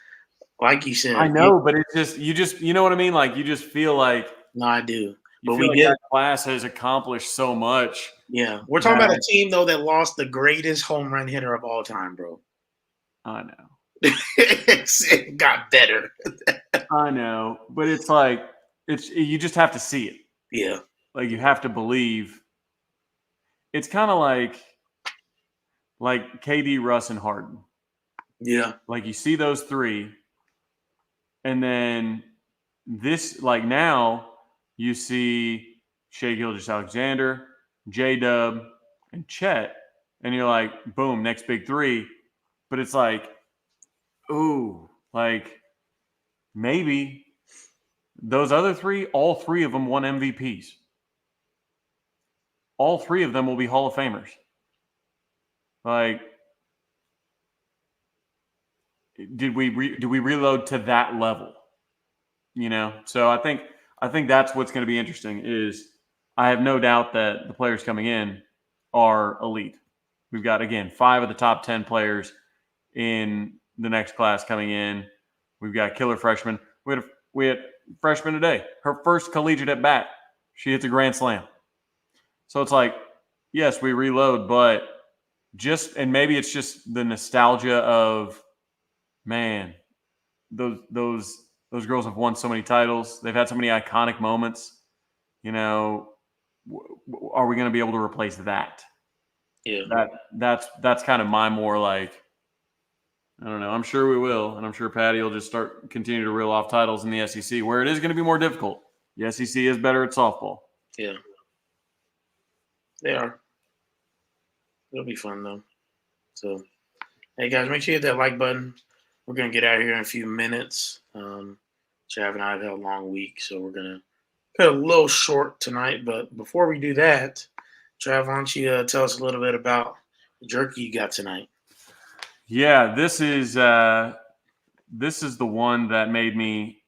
like you said, I know, but it's just you know what I mean? Like you just feel like no, I do, you but feel we like did. that class has accomplished so much. Yeah, we're talking about a team though that lost the greatest home run hitter of all time, bro. I know. It got better. I know, but it's like you just have to see it. Yeah. Like you have to believe. It's kind of like KD, Russ, and Harden. Yeah. Like you see those 3, and then this like now you see Shea Gilgeous-Alexander, J-Dub, and Chet, and you're like, boom, next big 3. But it's like, ooh, like maybe those other 3, all 3 of them won MVPs. All 3 of them will be Hall of Famers. Like, did we reload to that level? You know, so I think that's what's going to be interesting. Is I have no doubt that the players coming in are elite. We've got again 5 of the top 10 players in the next class coming in. We've got killer freshmen. We had freshman today. Her first collegiate at bat, she hits a grand slam. So it's like, yes, we reload, but and maybe it's just the nostalgia of, man, those girls have won so many titles. They've had so many iconic moments. You know, are we going to be able to replace that? Yeah. That's kind of my more like, I don't know. I'm sure we will, and I'm sure Patty will just continue to reel off titles in the SEC, where it is going to be more difficult. The SEC is better at softball. Yeah. They are. It'll be fun though. So, hey guys, make sure you hit that like button. We're gonna get out of here in a few minutes. Trav and I have had a long week, so we're gonna cut a little short tonight, but before we do that, Trav, why don't you tell us a little bit about the jerky you got tonight? Yeah, this is the one that made me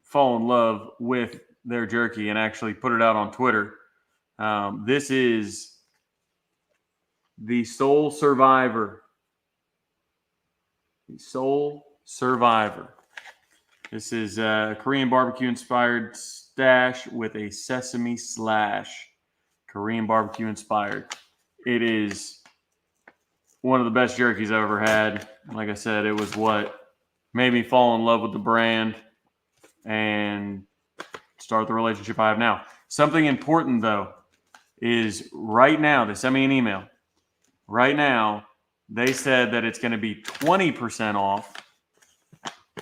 fall in love with their jerky and actually put it out on Twitter. This is the Soul Survivor. The Soul Survivor. This is a Korean barbecue inspired stash with a sesame slash. Korean barbecue inspired. It is one of the best jerkies I've ever had. Like I said, it was what made me fall in love with the brand and start the relationship I have now. Something important, though, is right now, they sent me an email. Right now, they said that it's going to be 20% off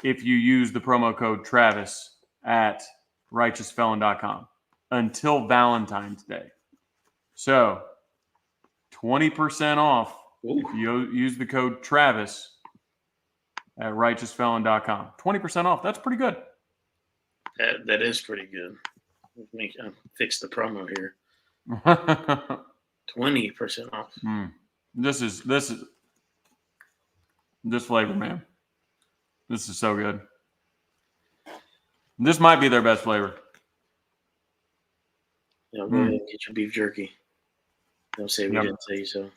if you use the promo code Travis at righteousfelon.com until Valentine's Day. So, 20% off if you use the code Travis at righteousfelon.com. 20% off. That's pretty good. That is pretty good. Let me fix the promo here. 20% off. This flavor, man. This is so good. This might be their best flavor. Yeah, go ahead and get your beef jerky. Don't say we didn't say so.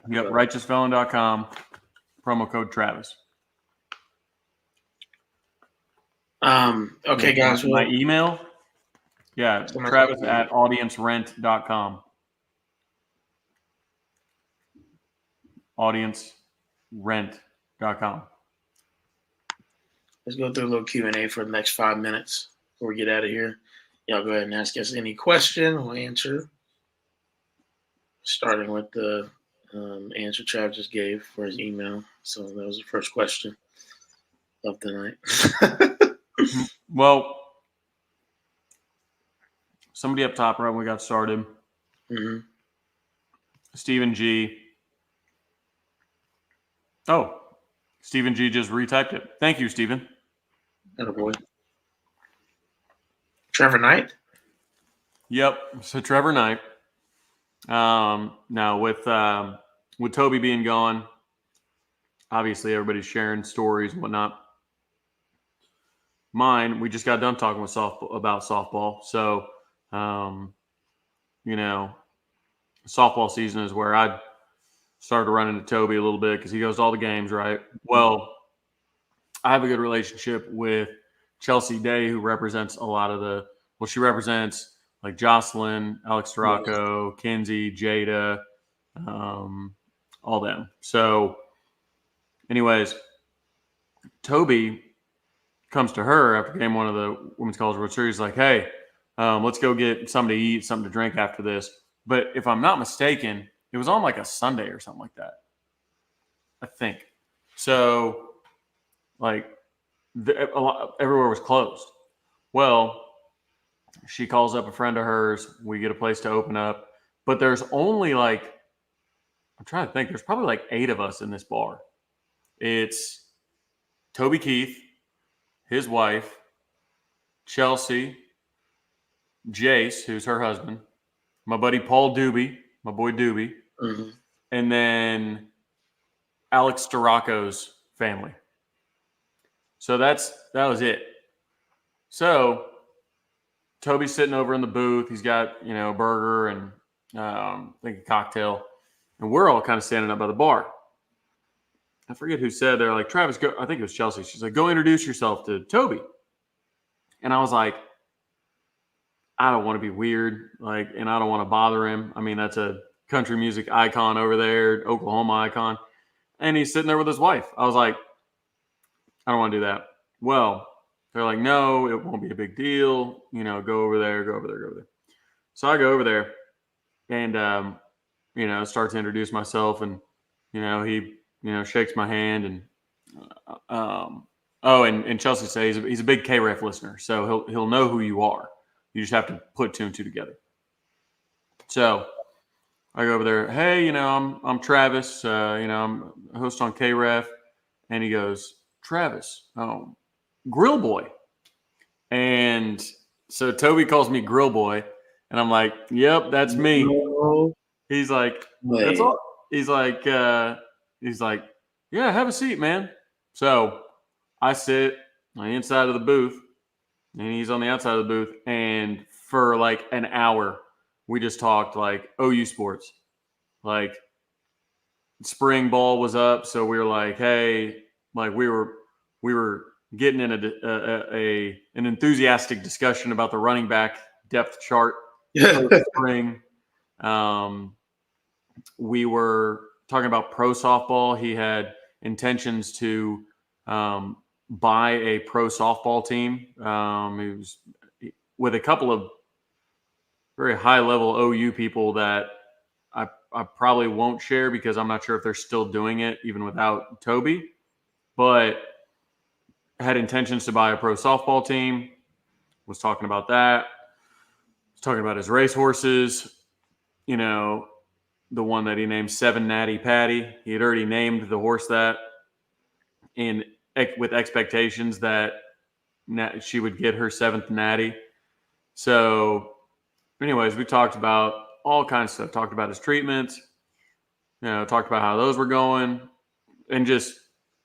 Yep, righteousfelon.com, promo code Travis. Okay, guys. My email? Yeah, Travis at audiencerent.com. Audiencerent.com. Let's go through a little Q&A for the next 5 minutes before we get out of here. Y'all go ahead and ask us any question. We'll answer. Starting with the answer Trav just gave for his email. So that was the first question of the night. Well, somebody up top right when we got started. Mm-hmm. Stephen G. Oh, Stephen G just retyped it. Thank you, Stephen. Attaboy. Trevor Knight? Yep. So Trevor Knight. Now with Toby being gone, obviously everybody's sharing stories and whatnot. Mine, we just got done talking with about softball. So, softball season is where I started to run into Toby a little bit because he goes to all the games, right? Well, I have a good relationship with Chelsea Day, who represents a lot of she represents like Jocelyn, Alex Storacco, Kinsey, Jada, all them. So, anyways, Toby comes to her after game one of the Women's College World Series, like, hey, let's go get something to eat, something to drink after this. But if I'm not mistaken, it was on like a Sunday or something like that, I think. So, like, everywhere was closed. Well, she calls up a friend of hers. We get a place to open up. But there's only I'm trying to think, there's probably like 8 of us in this bar. It's Toby Keith, his wife, Chelsea, Jace, who's her husband, my buddy Paul Doobie, my boy Doobie, and then Alex Storacco's family. So that was it. So Toby's sitting over in the booth. He's got, a burger and I think a cocktail. And we're all kind of standing up by the bar. I forget who said, they're like, Travis, go. I think it was Chelsea. She's like, go introduce yourself to Toby. And I was like, I don't want to be weird, and I don't want to bother him. I mean, that's a country music icon over there, Oklahoma icon. And he's sitting there with his wife. I was like, I don't want to do that. Well, they're like, no, it won't be a big deal. Go over there. So I go over there and, start to introduce myself. And, he, shakes my hand. And, and Chelsea says he's a big KREF listener. So he'll know who you are. You just have to put 2 and 2 together. So I go over there. Hey, I'm Travis. I'm a host on KREF. And he goes, Travis, Grill Boy. And So Toby calls me Grill Boy, and I'm like, "Yep, that's me." No He's like, "That's way. all." He's like, "Yeah, have a seat, man." So I sit on the inside of the booth, and he's on the outside of the booth, and for like an hour, we just talked like OU sports. Like spring ball was up, so we were like, "Hey," like we were getting in an enthusiastic discussion about the running back depth chart post spring. Um, we were talking about pro softball. He had intentions to buy a pro softball team. He was with a couple of very high level OU people that I probably won't share because I'm not sure if they're still doing it even without Toby, but had intentions to buy a pro softball team. Was talking about that. Was talking about his race horses. You know, the one that he named Seven Natty Patty. He had already named the horse that, in with expectations that she would get her seventh natty. So, anyways, we talked about all kinds of stuff. Talked about his treatments. Talked about how those were going, and just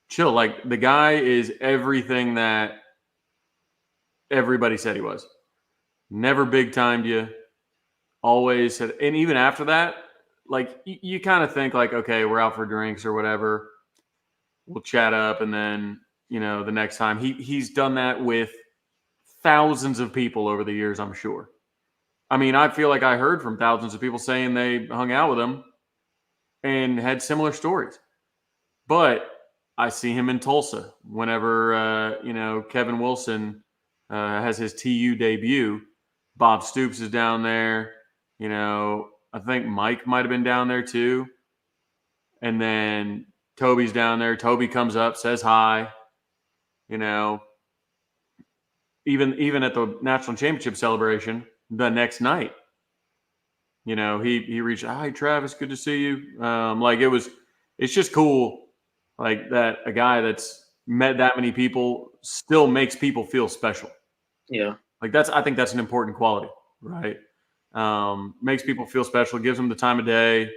chill. Like the guy is everything that everybody said he was. Never big timed you. Always said, and even after that, like you kind of think like, okay, we're out for drinks or whatever. We'll chat up, and then the next time he's done that with thousands of people over the years. I'm sure. I mean, I feel like I heard from thousands of people saying they hung out with him and had similar stories. But I see him in Tulsa whenever Kevin Wilson has his TU debut. Bob Stoops is down there. I think Mike might have been down there too. And then Toby's down there. Toby comes up, says hi. Even at the national championship celebration the next night, he reached, "Hi, Travis, good to see you." It's just cool, like that a guy that's met that many people still makes people feel special. Yeah. Like I think that's an important quality, right? Makes people feel special, gives them the time of day.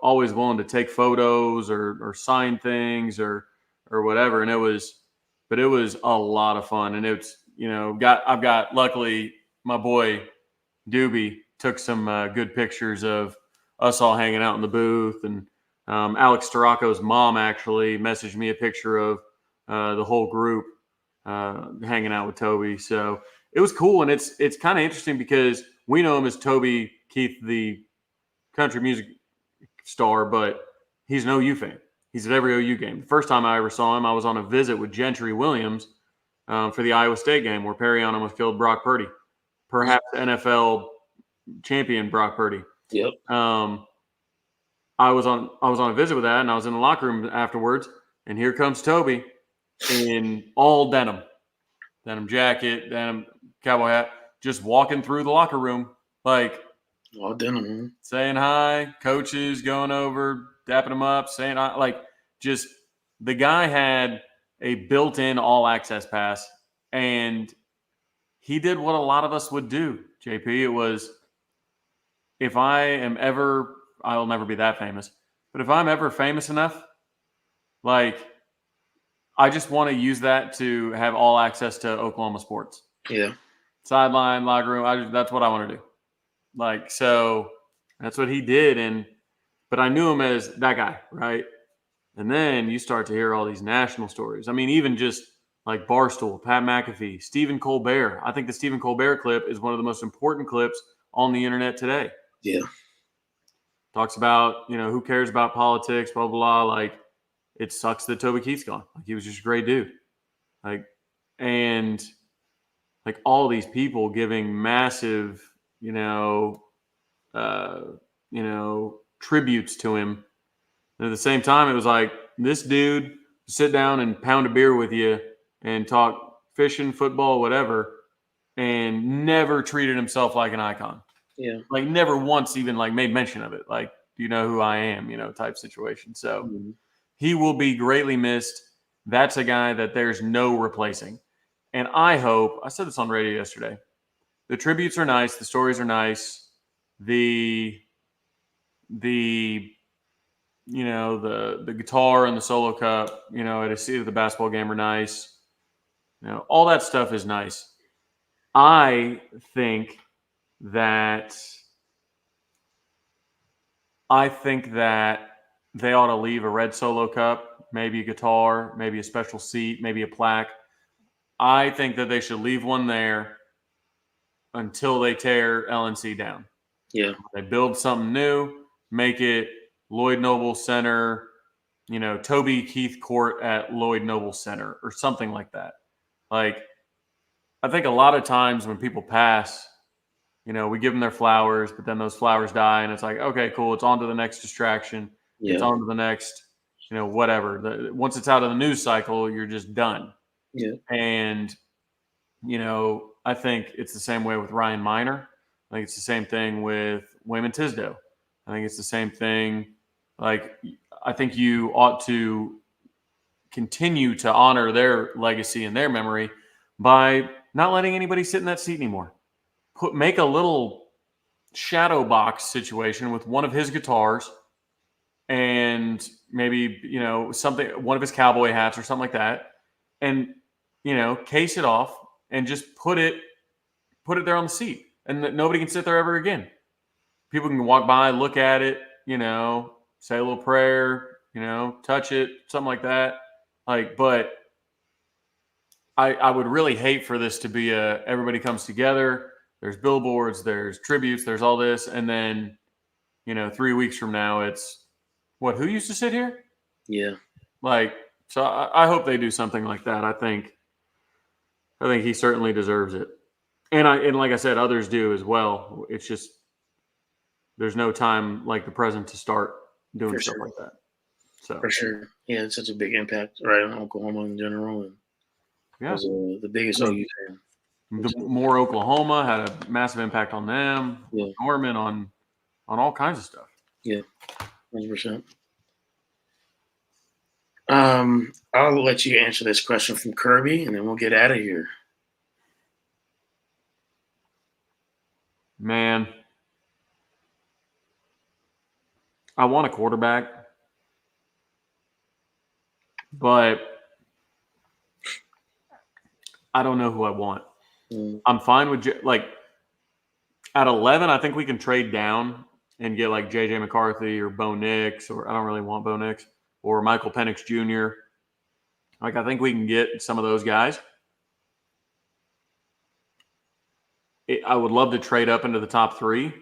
Always willing to take photos or sign things or whatever. And it was a lot of fun. And I've got luckily my boy Doobie took some good pictures of us all hanging out in the booth, and Alex Storacco's mom actually messaged me a picture of the whole group hanging out with Toby. So it was cool, and it's kind of interesting because we know him as Toby Keith, the country music star, but he's an OU fan. He's at every OU game. The first time I ever saw him, I was on a visit with Gentry Williams for the Iowa State game where Perry almost killed Brock Purdy, perhaps NFL champion Brock Purdy. Yep. I was on a visit with that, and I was in the locker room afterwards, and here comes Toby in all denim jacket, denim cowboy hat, just walking through the locker room, like All denim. saying hi, coaches going over, dapping them up, saying hi. Like, just the guy had a built-in all-access pass, and he did what a lot of us would do, JP. It was, if I'll never be that famous, but if I'm ever famous enough, like, I just want to use that to have all access to Oklahoma sports. Yeah. Sideline, locker room. That's what I want to do. Like, so that's what he did. But I knew him as that guy, right? And then you start to hear all these national stories. I mean, even just like Barstool, Pat McAfee, Stephen Colbert. I think the Stephen Colbert clip is one of the most important clips on the internet today. Yeah. Talks about, who cares about politics, blah, blah, blah. Like, it sucks that Toby Keith's gone. Like, he was just a great dude. Like, and like all these people giving massive, tributes to him. And at the same time, it was like, this dude sit down and pound a beer with you and talk fishing, football, whatever, and never treated himself like an icon. Yeah. Like, never once even like made mention of it. Like, do you know who I am? Type situation. So he will be greatly missed. That's a guy that there's no replacing. And I hope, I said this on radio yesterday, the tributes are nice, the stories are nice, the the guitar and the solo cup, at a seat of the basketball game are nice. All that stuff is nice. I think that they ought to leave a red solo cup, maybe a guitar, maybe a special seat, maybe a plaque. I think that they should leave one there until they tear LNC down. Yeah. They build something new, make it Lloyd Noble Center, Toby Keith Court at Lloyd Noble Center or something like that. Like, I think a lot of times when people pass, we give them their flowers, but then those flowers die, and it's like, okay, cool, it's on to the next distraction. It's Yeah. on to the next, whatever. Once it's out of the news cycle, you're just done. Yeah. And, I think it's the same way with Ryan Miner. I think it's the same thing with Wayman Tisdale. I think it's the same thing. Like, I think you ought to continue to honor their legacy and their memory by not letting anybody sit in that seat anymore. Make a little shadow box situation with one of his guitars and maybe, one of his cowboy hats or something like that, and, case it off and just put it there on the seat, and nobody can sit there ever again. People can walk by, look at it, say a little prayer, touch it, something like that. But I would really hate for this to be everybody comes together. There's billboards, there's tributes, there's all this. And then, 3 weeks from now, it's who used to sit here? Yeah. So I hope they do something like that. I think he certainly deserves it. And like I said, others do as well. It's just, there's no time like the present to start doing stuff like that. So for sure. Yeah, it's such a big impact, right, on Oklahoma in general. And yeah, was the biggest OU fan. More Oklahoma had a massive impact on them. Yeah. Norman on all kinds of stuff. Yeah, 100%. I'll let you answer this question from Kirby, and then we'll get out of here. Man, I want a quarterback, but I don't know who I want. I'm fine with at 11. I think we can trade down and get like JJ McCarthy or Bo Nix, or I don't really want Bo Nix, or Michael Penix Jr. I think we can get some of those guys. I would love to trade up into the top 3,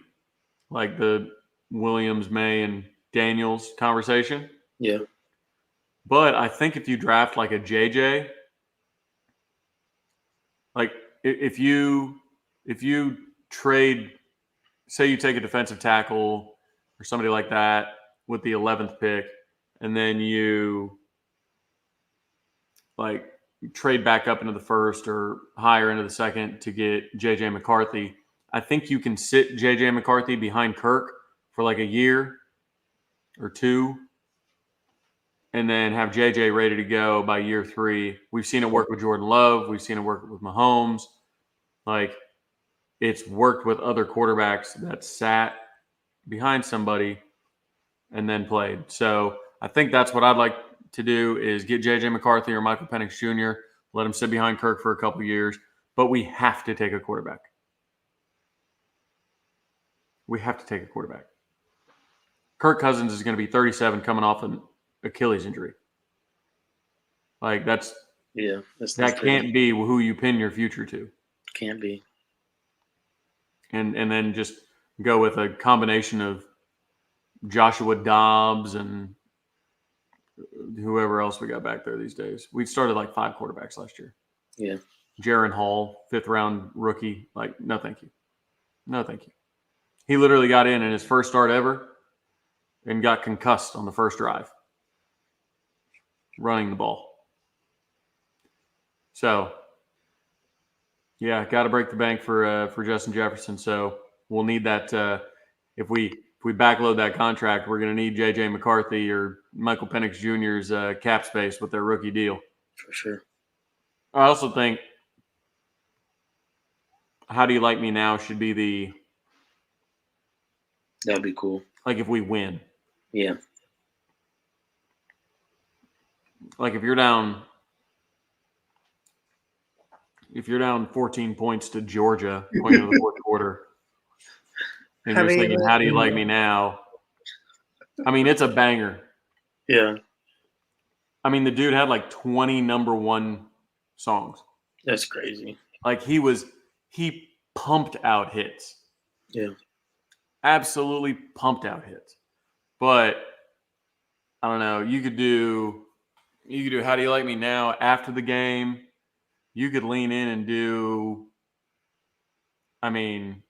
like the Williams, May, and Daniels conversation. Yeah. But I think if you draft like a JJ, like if you trade, say you take a defensive tackle or somebody like that with the 11th pick, and then you trade back up into the first or higher into the second to get JJ McCarthy, I think you can sit JJ McCarthy behind Kirk for like a year or 2, and then have JJ ready to go by year 3. We've seen it work with Jordan Love. We've seen it work with Mahomes. It's worked with other quarterbacks that sat behind somebody and then played. So I think that's what I'd like to do, is get JJ McCarthy or Michael Penix Jr., let him sit behind Kirk for a couple years. But we have to take a quarterback. We have to take a quarterback. Kirk Cousins is going to be 37 coming off an Achilles injury. That can't be who you pin your future to. Can't be. And then just go with a combination of Joshua Dobbs and whoever else we got back there these days. We started like 5 quarterbacks last year. Yeah. Jaron Hall, 5th round rookie. No, thank you. No, thank you. He literally got in his first start ever and got concussed on the first drive running the ball. So, yeah, got to break the bank for Justin Jefferson. So we'll need that. If we backload that contract, we're going to need JJ McCarthy or Michael Penix Jr.'s cap space with their rookie deal. For sure. I also think How Do You Like Me Now should be That'd be cool. like if we win. Yeah. Like if you're down 14 points to Georgia going into the fourth quarter, and you're singing "How Do You Like Me Now," I mean, it's a banger. Yeah. I mean, the dude had like 20 number one songs. That's crazy. Like he pumped out hits. Yeah. Absolutely pumped out hits. But I don't know. You could do "How Do You Like Me Now" after the game. You could lean in and do. I mean,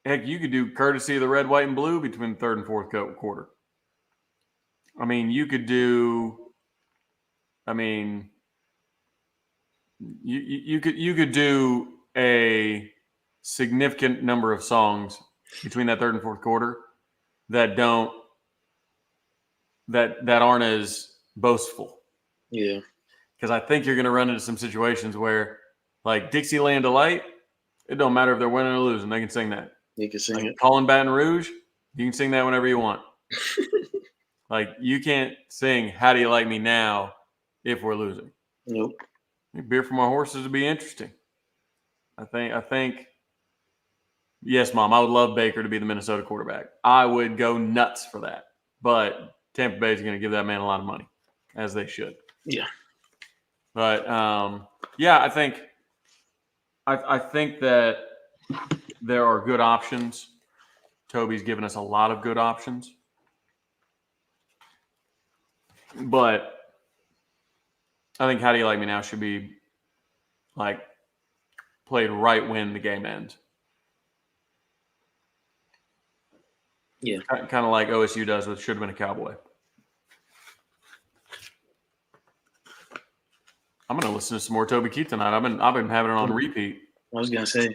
heck, you could do "Courtesy of the Red, White, and Blue" between the third and fourth quarter. I mean, you could do. I mean, you could do a significant number of songs between that third and fourth quarter that aren't as boastful. Yeah. Because I think you're going to run into some situations where, like Dixieland Delight, it don't matter if they're winning or losing, they can sing that. You can sing it. Calling Baton Rouge, you can sing that whenever you want. Like you can't sing "How Do You Like Me Now" if we're losing. Nope. Beer from Our Horses would be interesting. I think. Yes, Mom, I would love Baker to be the Minnesota quarterback. I would go nuts for that. But Tampa Bay is going to give that man a lot of money, as they should. Yeah. But yeah, I think that there are good options. Toby's given us a lot of good options. But I think "How Do You Like Me Now" should be like played right when the game ends. Yeah. Kind of like OSU does with "Should Have Been a Cowboy." I'm going to listen to some more Toby Keith tonight. I've been having it on repeat. I was gonna say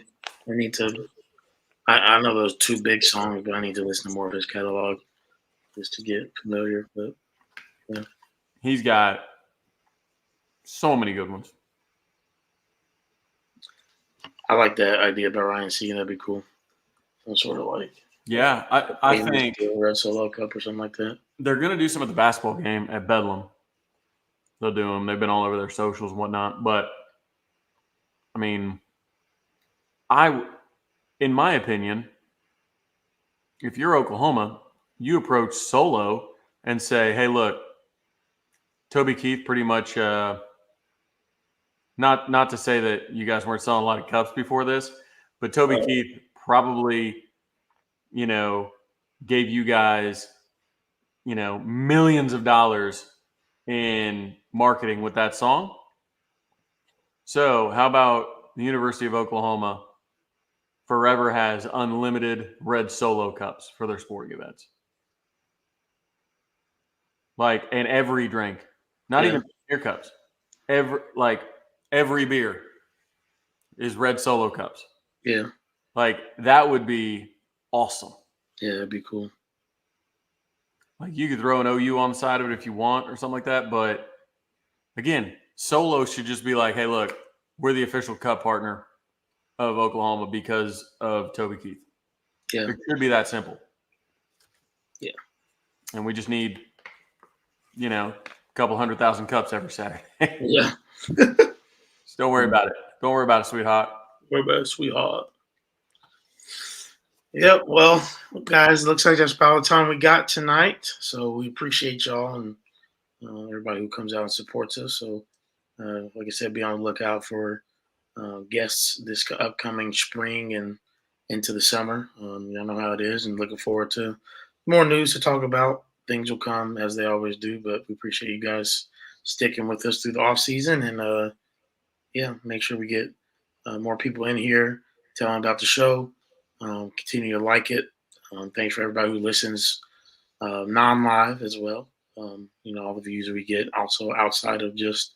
I need to. I know those two big songs, but I need to listen to more of his catalog just to get familiar. But yeah. He's got so many good ones. I like that idea about Ryan Segan. That'd be cool. Some sort of like I think Red Solo Cup or something like that. They're going to do some at the basketball game at Bedlam. They'll do them. They've been all over their socials and whatnot. But I mean, in my opinion, if you're Oklahoma, you approach Solo and say, "Hey, look, Toby Keith pretty much not to say that you guys weren't selling a lot of cups before this, but Toby Keith probably, gave you guys, millions of dollars in marketing with that song. So how about the University of Oklahoma forever has unlimited red Solo cups for their sporting events? Like, and every drink, not even beer cups, every beer is red Solo cups. Yeah. Like, that would be awesome. Yeah, that'd be cool. Like, you could throw an OU on the side of it if you want or something like that. But again, Solo should just be like, "Hey, look, we're the official cup partner of Oklahoma because of Toby Keith." Yeah. It should be that simple. Yeah. And we just need, a couple 100,000 cups every Saturday. Yeah. Just don't worry about it. Don't worry about it, sweetheart. What about sweetheart? Yep. Well, guys, looks like that's about the time we got tonight. So we appreciate y'all and everybody who comes out and supports us. So, like I said, be on the lookout for guests this upcoming spring and into the summer. Y'all know how it is, and looking forward to more news to talk about. Things will come as they always do, but we appreciate you guys sticking with us through the off season, and make sure we get more people in here, tell them about the show, continue to like it. Thanks for everybody who listens non-live as well. All the views that we get also outside of just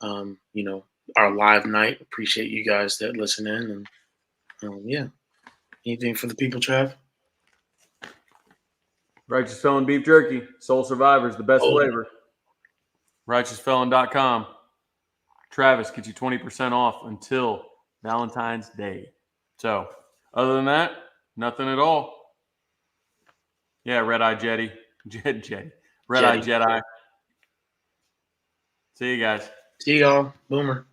our live night. Appreciate you guys that listen in, and anything for the people, Trav? Righteous Felon Beef Jerky, Soul Survivors, the best flavor. RighteousFelon.com. Travis, get you 20% off until Valentine's Day. So, other than that, nothing at all. Yeah, Red Eye Jetty. Jetty. Red Eye Jetty. Jedi. See you guys. See y'all. Boomer.